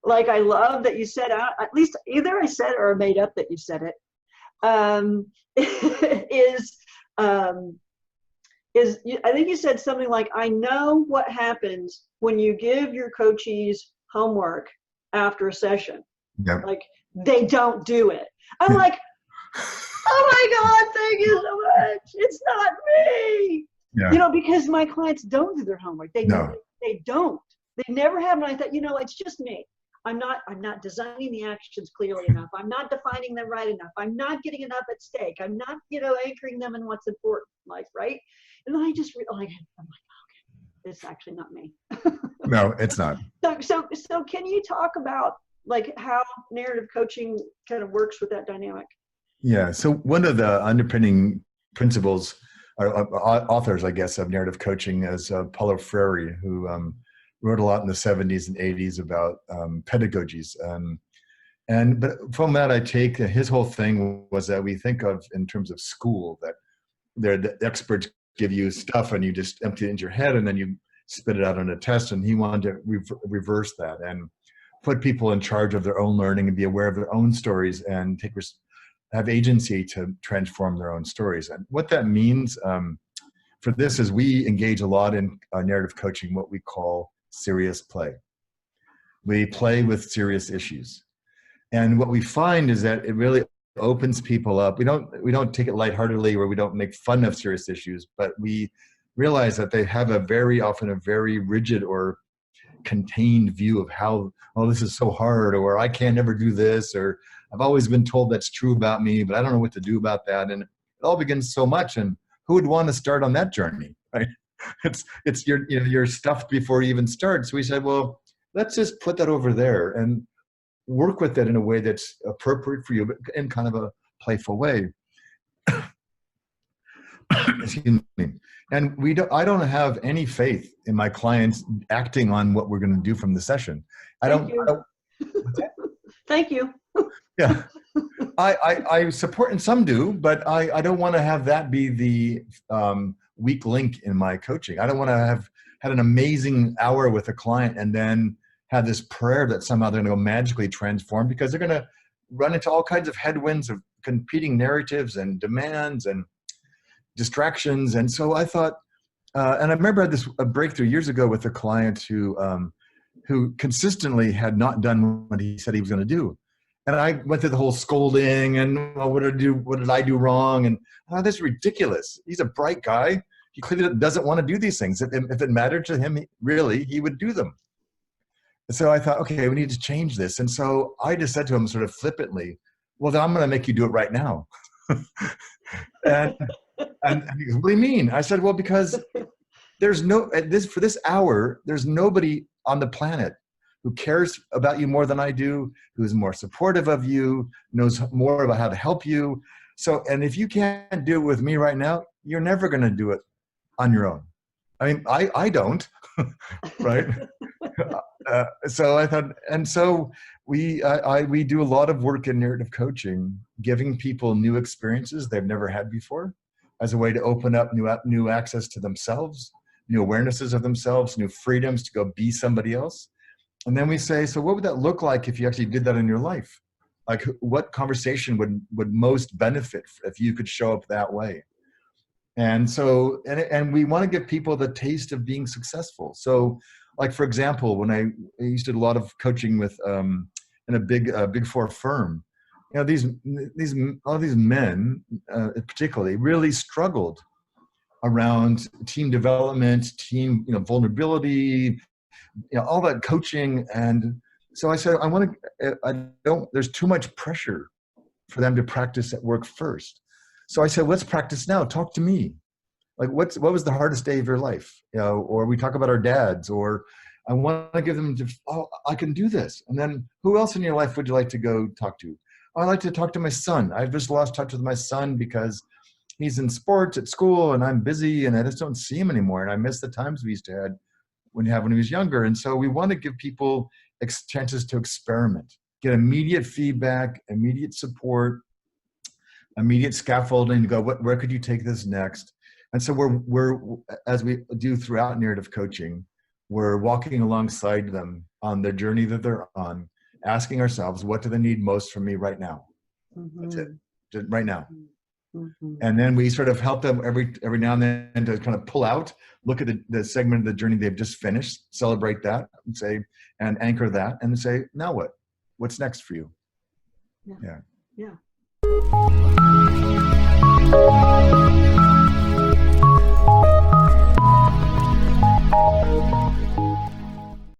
like I love that you said out, at least either I said or made up that you said it, um, is um, is I think you said something like, I know what happens when you give your coachees homework after a session. Yep. Like they don't do it. I'm like, oh my God, thank you so much. It's not me. Yeah. Because my clients don't do their homework. No. They don't. They never have. And I thought, it's just me. I'm not designing the actions clearly enough. I'm not defining them right enough. I'm not getting enough at stake. I'm not, anchoring them in what's important in life, right? And then I just I'm like, okay, it's actually not me. No, it's not. So can you talk about like how narrative coaching kind of works with that dynamic? Yeah. So one of the underpinning principles, authors, I guess, of narrative coaching is Paulo Freire, who wrote a lot in the 70s and 80s about pedagogies. But from that, I take his whole thing was that we think of in terms of school, that the experts give you stuff and you just empty it into your head and then you spit it out on a test. And he wanted to reverse that and put people in charge of their own learning and be aware of their own stories and have agency to transform their own stories. And what that means for this is we engage a lot in narrative coaching, what we call serious play. We play with serious issues. And what we find is that it really opens people up. We don't take it lightheartedly, or we don't make fun of serious issues, but we realize that they have often a very rigid or contained view of how, oh, this is so hard, or I can't ever do this, or I've always been told that's true about me, but I don't know what to do about that. And it all begins so much. And who would want to start on that journey, right? It's you're stuffed before you even start. So we said, well, let's just put that over there and work with it in a way that's appropriate for you, but in kind of a playful way. Excuse me. And I don't have any faith in my clients acting on what we're going to do from the session. Thank you. Thank you. Yeah. I support, and some do, but I don't want to have that be the weak link in my coaching. I don't want to have had an amazing hour with a client and then have this prayer that somehow they're going to go magically transform, because they're going to run into all kinds of headwinds of competing narratives and demands and distractions. And so I thought, and I remember I had a breakthrough years ago with a client who consistently had not done what he said he was going to do. And I went through the whole scolding and, oh, what did I do wrong? And that's ridiculous. He's a bright guy. He clearly doesn't want to do these things. If it mattered to him, really, he would do them. And so I thought, okay, we need to change this. And so I just said to him sort of flippantly, well, then I'm going to make you do it right now. and he goes, what do you mean? I said, well, because for this hour, there's nobody on the planet who cares about you more than I do, who's more supportive of you, knows more about how to help you. So, and if you can't do it with me right now, you're never going to do it on your own. I mean, I don't, right? So I thought, and so we do a lot of work in narrative coaching, giving people new experiences they've never had before, as a way to open up new access to themselves, new awarenesses of themselves, new freedoms to go be somebody else. And then we say, so what would that look like if you actually did that in your life? Like, what conversation would most benefit if you could show up that way? And so, and we want to give people the taste of being successful. So, like, for example, when I used to do a lot of coaching with in a big four firm, all these men, particularly, really struggled around team development, team vulnerability, all that coaching. And so I said, there's too much pressure for them to practice at work first. So I said, let's practice now. Talk to me. Like, what was the hardest day of your life? Or we talk about our dads, or I want to give them, I can do this. And then who else in your life would you like to go talk to? I like to talk to my son. I've just lost touch with my son because he's in sports at school and I'm busy and I just don't see him anymore. And I miss the times we used to have when he was younger. And so we want to give people chances to experiment, get immediate feedback, immediate support, immediate scaffolding to go, where could you take this next? And so we're as we do throughout narrative coaching, we're walking alongside them on the journey that they're on, asking ourselves, what do they need most from me right now? That's it. Just right now. And then we sort of help them every now and then to kind of pull out, look at the segment of the journey they've just finished, celebrate that, and say, and anchor that, and say, now what? What's next for you? Yeah.